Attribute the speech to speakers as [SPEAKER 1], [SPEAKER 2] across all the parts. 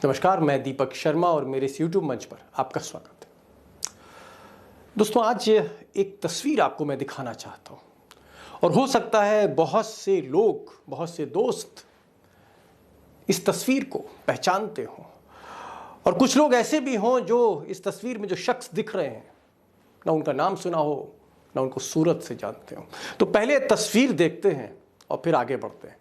[SPEAKER 1] नमस्कार, मैं दीपक शर्मा और मेरे इस YouTube मंच पर आपका स्वागत है। दोस्तों, आज एक तस्वीर आपको मैं दिखाना चाहता हूँ और हो सकता है बहुत से लोग, बहुत से दोस्त इस तस्वीर को पहचानते हों और कुछ लोग ऐसे भी हों जो इस तस्वीर में जो शख्स दिख रहे हैं ना उनका नाम सुना हो, ना उनको सूरत से जानते हो। तो पहले तस्वीर देखते हैं और फिर आगे बढ़ते हैं।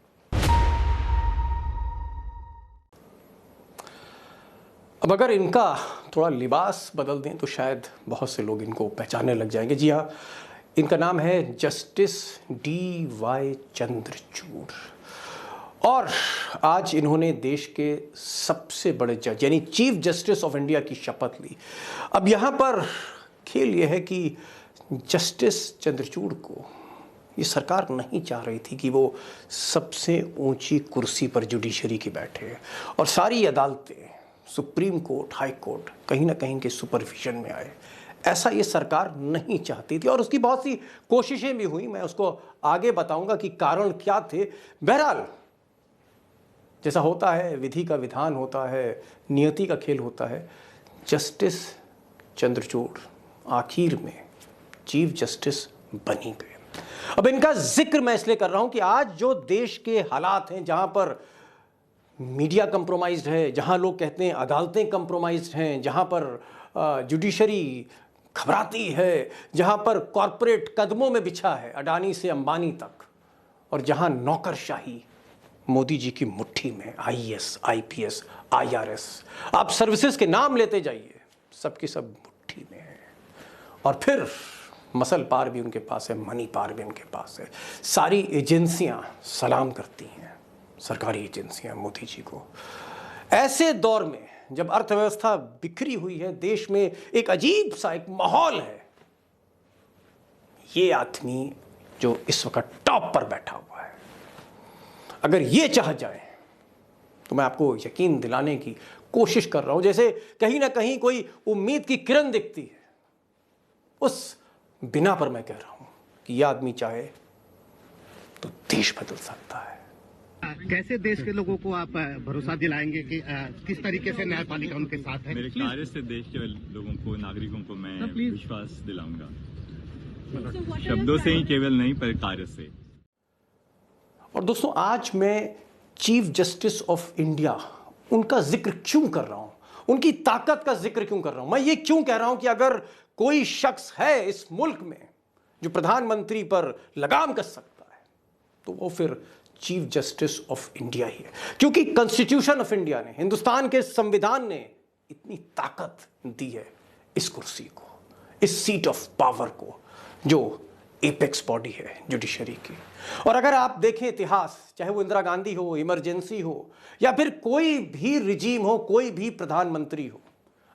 [SPEAKER 1] अब अगर इनका थोड़ा लिबास बदल दें तो शायद बहुत से लोग इनको पहचानने लग जाएंगे। जी हाँ, इनका नाम है जस्टिस D.Y. चंद्रचूड़ और आज इन्होंने देश के सबसे बड़े जज यानी चीफ जस्टिस ऑफ इंडिया की शपथ ली। अब यहाँ पर खेल यह है कि जस्टिस चंद्रचूड़ को ये सरकार नहीं चाह रही थी कि वो सबसे ऊंची कुर्सी पर जुडिशरी की बैठे और सारी अदालतें, सुप्रीम कोर्ट, हाई कोर्ट कहीं ना कहीं के सुपरविजन में आए। ऐसा ये सरकार नहीं चाहती थी और उसकी बहुत सी कोशिशें भी हुई। मैं उसको आगे बताऊंगा कि कारण क्या थे। बहरहाल, जैसा होता है, विधि का विधान होता है, नियति का खेल होता है। जस्टिस चंद्रचूड़ आखिर में चीफ जस्टिस बनी गए। अब इनका जिक्र मैं इसलिए कर रहा हूं कि आज जो देश के हालात हैं, जहां पर मीडिया कंप्रोमाइज्ड है, जहां लोग कहते हैं अदालतें कंप्रोमाइज्ड हैं, जहां पर जुडिशरी घबराती है, जहां पर कॉरपोरेट कदमों में बिछा है अडानी से अंबानी तक, और जहां नौकरशाही मोदी जी की मुट्ठी में, IAS, IPS, IRS, आप सर्विसेज के नाम लेते जाइए, सबकी सब मुट्ठी में है। और फिर मसल पार भी उनके पास है, मनी पार भी उनके पास है। सारी एजेंसियां सलाम करती हैं, सरकारी एजेंसियां, मोदी जी को। ऐसे दौर में जब अर्थव्यवस्था बिखरी हुई है, देश में एक अजीब सा एक माहौल है, ये आदमी जो इस वक्त टॉप पर बैठा हुआ है, अगर ये चाह जाए तो मैं आपको यकीन दिलाने की कोशिश कर रहा हूं, जैसे कहीं ना कहीं कोई उम्मीद की किरण दिखती है, उस बिना पर मैं कह रहा हूं कि यह आदमी चाहे तो देश बदल सकता है।
[SPEAKER 2] कैसे देश के लोगों को आप भरोसा दिलाएंगे कि किस तरीके से न्यायपालिका उनके साथ है?
[SPEAKER 3] मेरे कार्य से देश के लोगों को, नागरिकों को मैं विश्वास दिलाऊंगा, शब्दों से ही केवल नहीं पर कार्य से।
[SPEAKER 1] और दोस्तों, आज मैं चीफ जस्टिस ऑफ इंडिया उनका जिक्र क्यों कर रहा हूं, उनकी ताकत का जिक्र क्यों कर रहा हूं? मैं ये क्यों कह रहा हूं कि अगर कोई शख्स है इस मुल्क में जो प्रधानमंत्री पर लगाम कस सकता है तो वो फिर चीफ जस्टिस ऑफ इंडिया ही है, क्योंकि कॉन्स्टिट्यूशन ऑफ इंडिया ने, हिंदुस्तान के संविधान ने इतनी ताकत दी है इस कुर्सी को, इस सीट ऑफ पावर को, जो एपेक्स बॉडी है जुडिशरी की। और अगर आप देखें इतिहास, चाहे वो इंदिरा गांधी हो, इमरजेंसी हो, या फिर कोई भी रिजीम हो, कोई भी प्रधानमंत्री हो,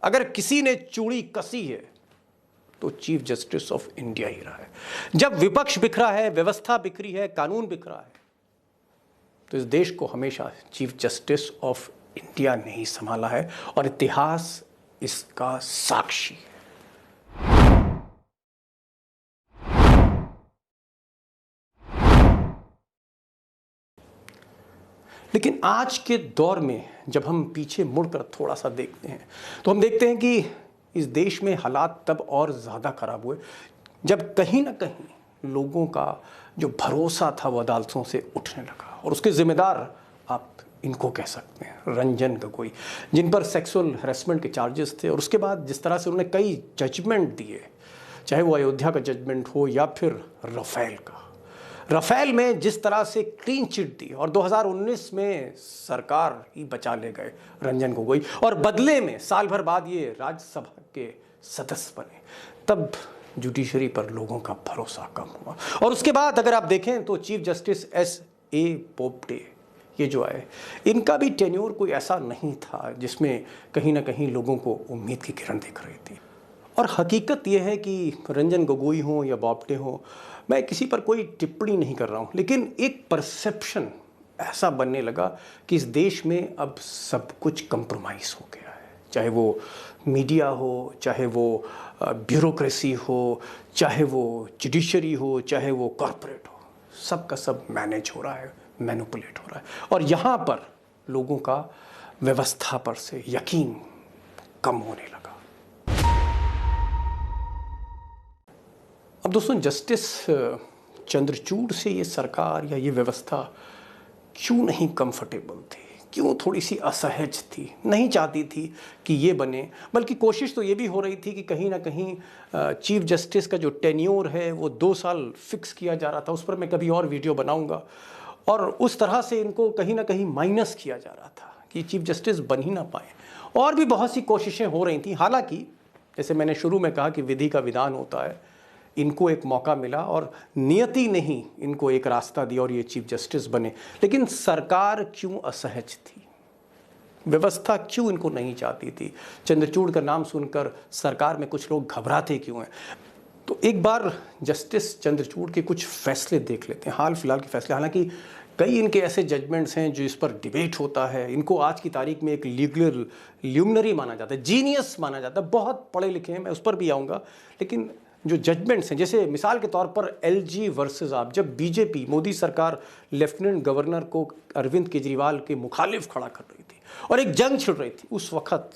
[SPEAKER 1] अगर किसी ने चूड़ी कसी है तो चीफ जस्टिस ऑफ इंडिया ही रहा है। जब विपक्ष बिखरा है, व्यवस्था बिखरी है, कानून बिखरा है, तो इस देश को हमेशा चीफ जस्टिस ऑफ इंडिया ने ही संभाला है और इतिहास इसका साक्षी है। लेकिन आज के दौर में जब हम पीछे मुड़कर थोड़ा सा देखते हैं तो हम देखते हैं कि इस देश में हालात तब और ज़्यादा खराब हुए जब कहीं ना कहीं लोगों का जो भरोसा था वो अदालतों से उठने लगा। और उसके जिम्मेदार आप इनको कह सकते हैं, रंजन गोगोई, जिन पर सेक्सुअल हैरेसमेंट के चार्जेस थे। और उसके बाद जिस तरह से उन्होंने कई जजमेंट दिए, चाहे वो अयोध्या का जजमेंट हो या फिर राफेल का। राफेल में जिस तरह से क्लीन चिट दी और 2019 में सरकार ही बचा ले गए रंजन गोगोई, और बदले में साल भर बाद ये राज्यसभा के सदस्य बने, तब जुडिशरी पर लोगों का भरोसा कम हुआ। और उसके बाद अगर आप देखें तो चीफ जस्टिस S.A. बोबडे ये जो आए, इनका भी टेन्योर कोई ऐसा नहीं था जिसमें कहीं ना कहीं लोगों को उम्मीद की किरण दिख रही थी। और हकीकत यह है कि रंजन गोगोई हो या बोबडे हो, मैं किसी पर कोई टिप्पणी नहीं कर रहा हूँ, लेकिन एक परसेप्शन ऐसा बनने लगा कि इस देश में अब सब कुछ कंप्रोमाइज़ हो गया है। चाहे वो मीडिया हो, चाहे वो ब्यूरोक्रेसी हो, चाहे वो जुडिशरी हो, चाहे वो कॉरपोरेट हो, सब का सब मैनेज हो रहा है, मैनिपुलेट हो रहा है। और यहाँ पर लोगों का व्यवस्था पर से यकीन कम होने लगा। अब दोस्तों, जस्टिस चंद्रचूड़ से ये सरकार या ये व्यवस्था क्यों नहीं कंफर्टेबल थी, क्यों थोड़ी सी असहज थी, नहीं चाहती थी कि ये बने, बल्कि कोशिश तो ये भी हो रही थी कि कहीं ना कहीं चीफ जस्टिस का जो टेन्योर है वो 2 साल फिक्स किया जा रहा था। उस पर मैं कभी और वीडियो बनाऊंगा। और उस तरह से इनको कहीं ना कहीं माइनस किया जा रहा था कि चीफ जस्टिस बन ही ना पाए। और भी बहुत सी कोशिशें हो रही थी। हालांकि जैसे मैंने शुरू में कहा कि विधि का विधान होता है, इनको एक मौका मिला और नियति ने ही इनको एक रास्ता दिया और ये चीफ जस्टिस बने। लेकिन सरकार क्यों असहज थी, व्यवस्था क्यों इनको नहीं चाहती थी? चंद्रचूड़ का नाम सुनकर सरकार में कुछ लोग घबराते क्यों हैं? तो एक बार जस्टिस चंद्रचूड़ के कुछ फैसले देख लेते हैं, हाल फिलहाल के फैसले। हालांकि कई इनके ऐसे जजमेंट्स हैं जो इस पर डिबेट होता है। इनको आज की तारीख में एक लीगल ल्यूमिनरी माना जाता है, जीनियस माना जाता है, बहुत पढ़े लिखे हैं, मैं उस पर भी आऊँगा। लेकिन जो जजमेंट्स हैं, जैसे मिसाल के तौर पर LG वर्सेस आप, जब बीजेपी, मोदी सरकार लेफ्टिनेंट गवर्नर को अरविंद केजरीवाल के मुखालिफ खड़ा कर रही थी और एक जंग छिड़ रही थी, उस वक्त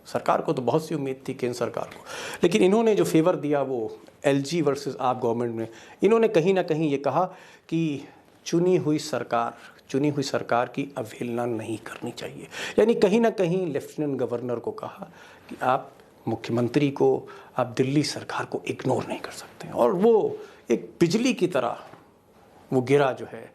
[SPEAKER 1] सरकार को तो बहुत सी उम्मीद थी, केंद्र सरकार को, लेकिन इन्होंने जो फेवर दिया वो LG वर्सेस आप गवर्नमेंट में, इन्होंने कहीं ना कहीं ये कहा कि चुनी हुई सरकार की अवहेलना नहीं करनी चाहिए। यानी कहीं ना कहीं लेफ्टिनेंट गवर्नर को कहा कि आप मुख्यमंत्री को, आप दिल्ली सरकार को इग्नोर नहीं कर सकते। और वो एक बिजली की तरह वो गिरा जो है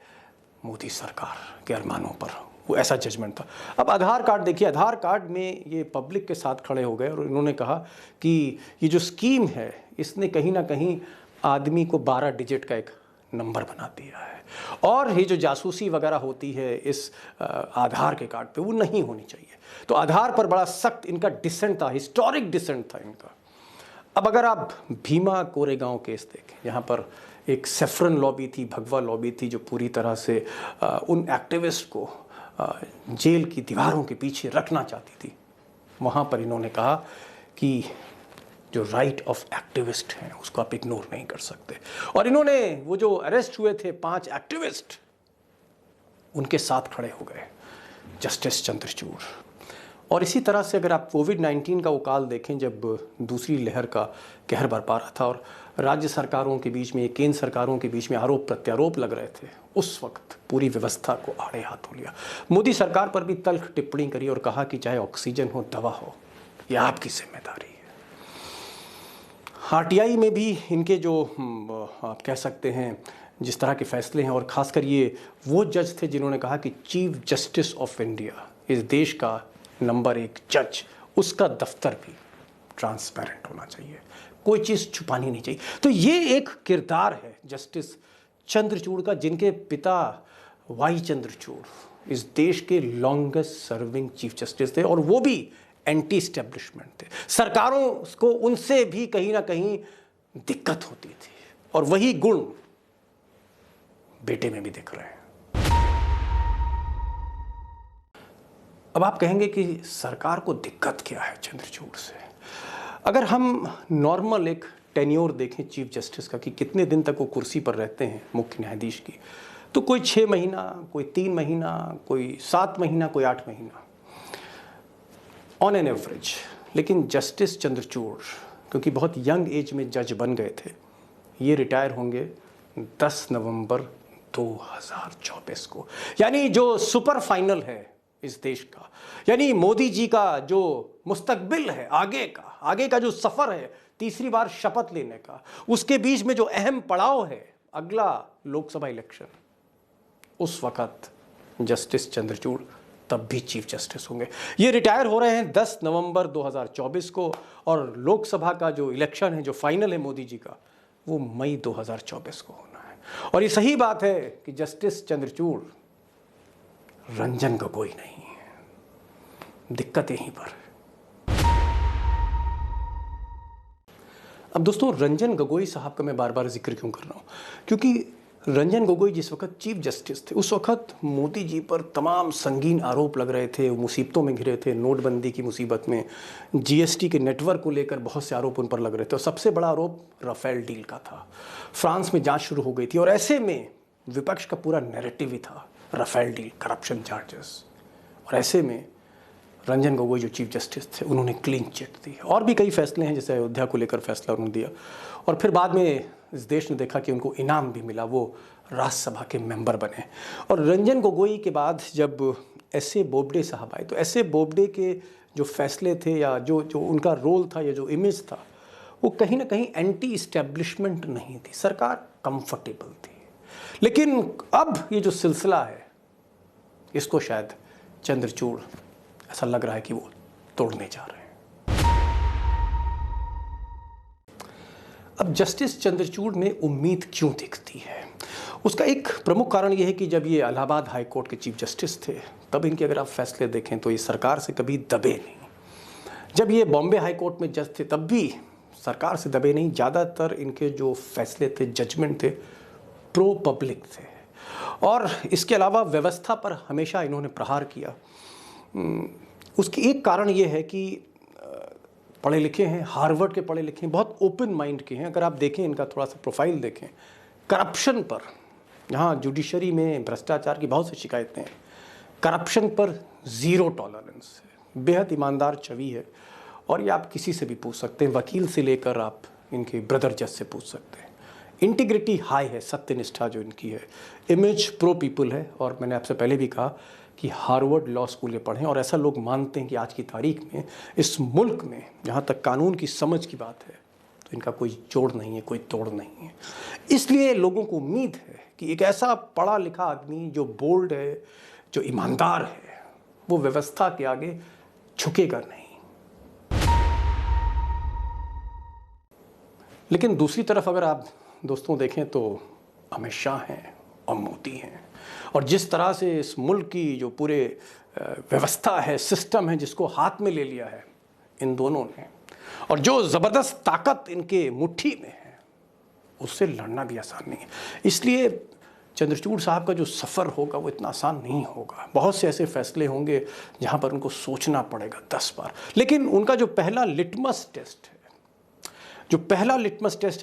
[SPEAKER 1] मोदी सरकार के अरमानों पर, वो ऐसा जजमेंट था। अब आधार कार्ड देखिए, आधार कार्ड में ये पब्लिक के साथ खड़े हो गए और इन्होंने कहा कि ये जो स्कीम है इसने कहीं ना कहीं आदमी को 12 डिजिट का एक नंबर बना दिया है। और ये जो जासूसी वगैरह होती है इस आधार के कार्ड पे, वो नहीं होनी चाहिए। तो आधार पर बड़ा सख्त इनका डिसेंट था, हिस्टोरिक डिसेंट था इनका। अब अगर आप भीमा कोरेगांव केस देखें, यहाँ पर एक सेफ्रन लॉबी थी, भगवा लॉबी थी, जो पूरी तरह से उन एक्टिविस्ट को जेल की दीवारों के पीछे रखना चाहती थी। वहाँ पर इन्होंने कहा कि जो राइट ऑफ एक्टिविस्ट हैं उसको आप इग्नोर नहीं कर सकते। और इन्होंने वो जो अरेस्ट हुए थे 5 एक्टिविस्ट, उनके साथ खड़े हो गए जस्टिस चंद्रचूड़। और इसी तरह से अगर आप कोविड-19 का वो काल देखें, जब दूसरी लहर का कहर बरपा रहा था और राज्य सरकारों के बीच में, केंद्र सरकारों के बीच में आरोप प्रत्यारोप लग रहे थे, उस वक्त पूरी व्यवस्था को आड़े हाथों लिया। मोदी सरकार पर भी तल्ख टिप्पणी करी और कहा कि चाहे ऑक्सीजन हो, दवा हो, ये आपकी जिम्मेदारी है। RTI में भी इनके जो आप कह सकते हैं जिस तरह के फैसले हैं, और ख़ासकर ये वो जज थे जिन्होंने कहा कि चीफ जस्टिस ऑफ इंडिया, इस देश का नंबर 1 जज, उसका दफ्तर भी ट्रांसपेरेंट होना चाहिए, कोई चीज़ छुपानी नहीं चाहिए। तो ये एक किरदार है जस्टिस चंद्रचूड़ का, जिनके पिता वाई चंद्रचूड़ इस देश के लॉन्गेस्ट सर्विंग चीफ जस्टिस थे और वो भी एंटी एस्टेब्लिशमेंट थे। सरकारों को उनसे भी कहीं ना कहीं दिक्कत होती थी और वही गुण बेटे में भी दिख रहे हैं। अब आप कहेंगे कि सरकार को दिक्कत क्या है चंद्रचूड़ से? अगर हम नॉर्मल एक टेन्योर देखें चीफ जस्टिस का कि कितने दिन तक वो कुर्सी पर रहते हैं मुख्य न्यायाधीश की, तो कोई 6 महीना, कोई 3 महीना, कोई 7 महीना, कोई 8 महीना ऑन एन एवरेज। लेकिन जस्टिस चंद्रचूड़ क्योंकि बहुत यंग एज में जज बन गए थे, ये रिटायर होंगे 10 नवंबर 2024 को। यानी जो सुपर फाइनल है इस देश का, यानी मोदी जी का जो मुस्तकबिल है, आगे का जो सफ़र है, तीसरी बार शपथ लेने का, उसके बीच में जो अहम पड़ाव है अगला लोकसभा इलेक्शन, उस वक्त जस्टिस चंद्रचूड़ तब भी चीफ जस्टिस होंगे। ये रिटायर हो रहे हैं 10 नवंबर 2024 को और लोकसभा का जो इलेक्शन है, जो फाइनल है मोदी जी का, वो मई 2024 को होना है। और ये सही बात है कि जस्टिस चंद्रचूड़ रंजन गोगोई नहीं है, दिक्कत यहीं पर है। अब दोस्तों, रंजन गोगोई साहब का मैं बार बार जिक्र क्यों कर रहा हूँ? क्योंकि रंजन गोगोई जिस वक्त चीफ जस्टिस थे, उस वक्त मोदी जी पर तमाम संगीन आरोप लग रहे थे, मुसीबतों में घिरे थे, नोटबंदी की मुसीबत में, GST के नेटवर्क को लेकर बहुत से आरोप उन पर लग रहे थे और सबसे बड़ा आरोप राफेल डील का था। फ्रांस में जांच शुरू हो गई थी और ऐसे में विपक्ष का पूरा नैरेटिव ही था राफेल डील, करप्शन चार्जेस। और ऐसे में रंजन गोगोई जो चीफ जस्टिस थे उन्होंने क्लीन चिट दी। और भी कई फैसले हैं, जैसे अयोध्या को लेकर फैसला उन्होंने दिया, और फिर बाद में इस देश ने देखा कि उनको इनाम भी मिला, वो राज्यसभा के मेंबर बने। और रंजन गोगोई के बाद जब एस.ए. बोबडे साहब आए तो एस.ए. बोबडे के जो फैसले थे या जो उनका रोल था या जो इमेज था, वो कहीं ना कहीं एंटी इस्टेब्लिशमेंट नहीं थी, सरकार कंफर्टेबल थी। लेकिन अब ये जो सिलसिला है इसको शायद चंद्रचूड़ ऐसा लग रहा है कि वो तोड़ने जा रहे हैं। अब जस्टिस चंद्रचूड़ में उम्मीद क्यों दिखती है, उसका एक प्रमुख कारण ये है कि जब ये इलाहाबाद हाई कोर्ट के चीफ जस्टिस थे तब इनके अगर आप फैसले देखें तो ये सरकार से कभी दबे नहीं। जब ये बॉम्बे हाई कोर्ट में जज थे तब भी सरकार से दबे नहीं। ज़्यादातर इनके जो फैसले थे, जजमेंट थे, प्रो पब्लिक थे। और इसके अलावा व्यवस्था पर हमेशा इन्होंने प्रहार किया। उसकी एक कारण ये है कि पढ़े लिखे हैं, हार्वर्ड के पढ़े लिखे हैं, बहुत ओपन माइंड के हैं। अगर आप देखें इनका थोड़ा सा प्रोफाइल देखें, करप्शन पर, जहाँ जुडिशरी में भ्रष्टाचार की बहुत सी शिकायतें हैं, करप्शन पर ज़ीरो टॉलरेंस है, बेहद ईमानदार छवि है। और ये आप किसी से भी पूछ सकते हैं, वकील से लेकर आप इनके ब्रदर जज से पूछ सकते हैं। इंटीग्रिटी हाई है, सत्यनिष्ठा जो इनकी है, इमेज प्रो पीपल है। और मैंने आपसे पहले भी कहा कि हार्वर्ड लॉ स्कूल में पढ़ें, और ऐसा लोग मानते हैं कि आज की तारीख में इस मुल्क में जहाँ तक कानून की समझ की बात है तो इनका कोई जोड़ नहीं है, कोई तोड़ नहीं है। इसलिए लोगों को उम्मीद है कि एक ऐसा पढ़ा लिखा आदमी जो बोल्ड है, जो ईमानदार है, वो व्यवस्था के आगे झुकेगा नहीं। लेकिन दूसरी तरफ अगर आप दोस्तों देखें तो अमित शाह हैं और मोदी हैं, और जिस तरह से इस मुल्क की जो पूरे व्यवस्था है, सिस्टम है, जिसको हाथ में ले लिया है इन दोनों ने, और जो ज़बरदस्त ताकत इनके मुट्ठी में है, उससे लड़ना भी आसान नहीं है। इसलिए चंद्रचूड़ साहब का जो सफ़र होगा वो इतना आसान नहीं होगा। बहुत से ऐसे फैसले होंगे जहाँ पर उनको सोचना पड़ेगा 10 बार। लेकिन उनका जो पहला लिटमस टेस्ट है,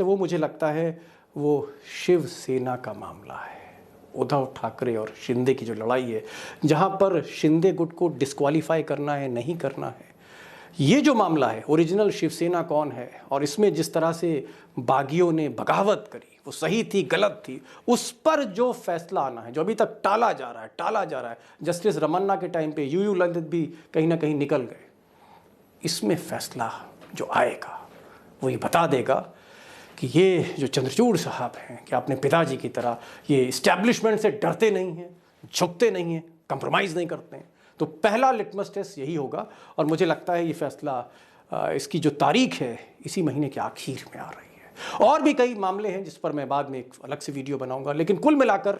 [SPEAKER 1] वो मुझे लगता है वो शिवसेना का मामला है। उद्धव ठाकरे और शिंदे की जो लड़ाई है, जहाँ पर शिंदे गुट को डिस्क्वालीफाई करना है, नहीं करना है, ये जो मामला है, ओरिजिनल शिवसेना कौन है, और इसमें जिस तरह से बागियों ने बगावत करी, वो सही थी गलत थी, उस पर जो फैसला आना है, जो अभी तक टाला जा रहा है। जस्टिस रमन्ना के टाइम पे यूयू ललित भी कहीं ना कहीं निकल गए। इसमें फैसला जो आएगा वो ये बता देगा कि ये जो चंद्रचूड़ साहब हैं कि अपने पिताजी की तरह ये इस्टेब्लिशमेंट से डरते नहीं हैं, झुकते नहीं हैं, कंप्रोमाइज़ नहीं करते हैं। तो पहला लिटमस टेस्ट यही होगा, और मुझे लगता है ये फैसला, इसकी जो तारीख है इसी महीने के आखिर में आ रही है। और भी कई मामले हैं जिस पर मैं बाद में एक अलग से वीडियो बनाऊंगा। लेकिन कुल मिलाकर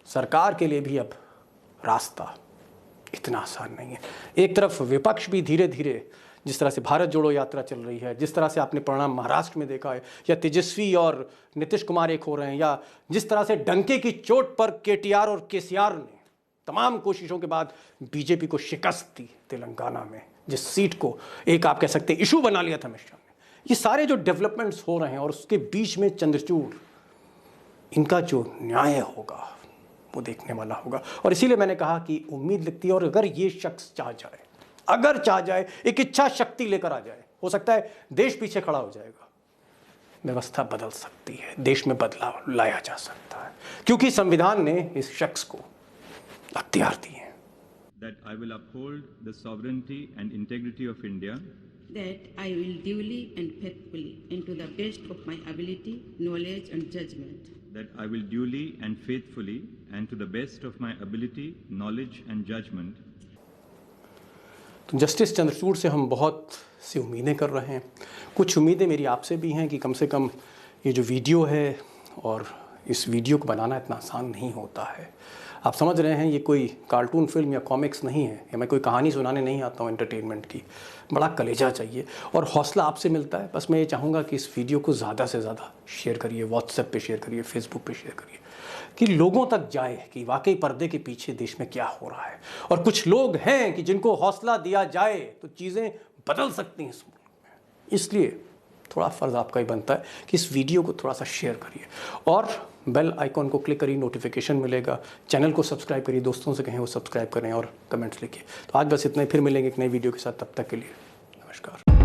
[SPEAKER 1] सरकार के लिए भी अब रास्ता इतना आसान नहीं है। एक तरफ विपक्ष भी धीरे धीरे, जिस तरह से भारत जोड़ो यात्रा चल रही है, जिस तरह से आपने परिणाम महाराष्ट्र में देखा है, या तेजस्वी और नीतीश कुमार एक हो रहे हैं, या जिस तरह से डंके की चोट पर केटीआर और केसीआर ने तमाम कोशिशों के बाद बीजेपी को शिकस्त दी तेलंगाना में, जिस सीट को एक आप कह सकते इशू बना लिया था अमित शाह ने। ये सारे जो डेवलपमेंट्स हो रहे हैं, और उसके बीच में चंद्रचूड़, इनका जो न्याय होगा वो देखने वाला होगा। और इसीलिए मैंने कहा कि उम्मीद लगती है, और अगर ये शख्स चाह जाए, एक इच्छा शक्ति लेकर आ जाए, हो सकता है देश पीछे खड़ा हो जाएगा, व्यवस्था बदल सकती है, देश में बदलाव लाया जा सकता है, क्योंकि संविधान ने इस शख्स को अख्तियार दिए हैं।
[SPEAKER 3] That I will uphold the sovereignty and integrity of India.
[SPEAKER 4] That I will duly and faithfully, and to the best of my ability, knowledge and judgment.
[SPEAKER 3] That I will duly and faithfully, and to the best of my ability, knowledge and judgment.
[SPEAKER 1] तो justice Chandrachud से हम बहुत सी उम्मीदें कर रहे हैं। कुछ उम्मीदें मेरी आपसे भी हैं कि कम से कम ये जो वीडियो है, और इस वीडियो को बनाना इतना आसान नहीं होता है। आप समझ रहे हैं, ये कोई कार्टून फिल्म या कॉमिक्स नहीं है, या मैं कोई कहानी सुनाने नहीं आता हूँ एंटरटेनमेंट की। बड़ा कलेजा चाहिए और हौसला आपसे मिलता है। बस मैं ये चाहूँगा कि इस वीडियो को ज़्यादा से ज़्यादा शेयर करिए, व्हाट्सएप पे शेयर करिए, फेसबुक पे शेयर करिए, कि लोगों तक जाए कि वाकई पर्दे के पीछे देश में क्या हो रहा है। और कुछ लोग हैं कि जिनको हौसला दिया जाए तो चीज़ें बदल सकती हैं इस मुल्क में। इसलिए थोड़ा फ़र्ज़ आपका ही बनता है कि इस वीडियो को थोड़ा सा शेयर करिए और बेल आइकॉन को क्लिक करिए, नोटिफिकेशन मिलेगा। चैनल को सब्सक्राइब करिए, दोस्तों से कहें वो सब्सक्राइब करें और कमेंट्स लिखिए। तो आज बस इतना ही, फिर मिलेंगे एक नई वीडियो के साथ। तब तक के लिए नमस्कार।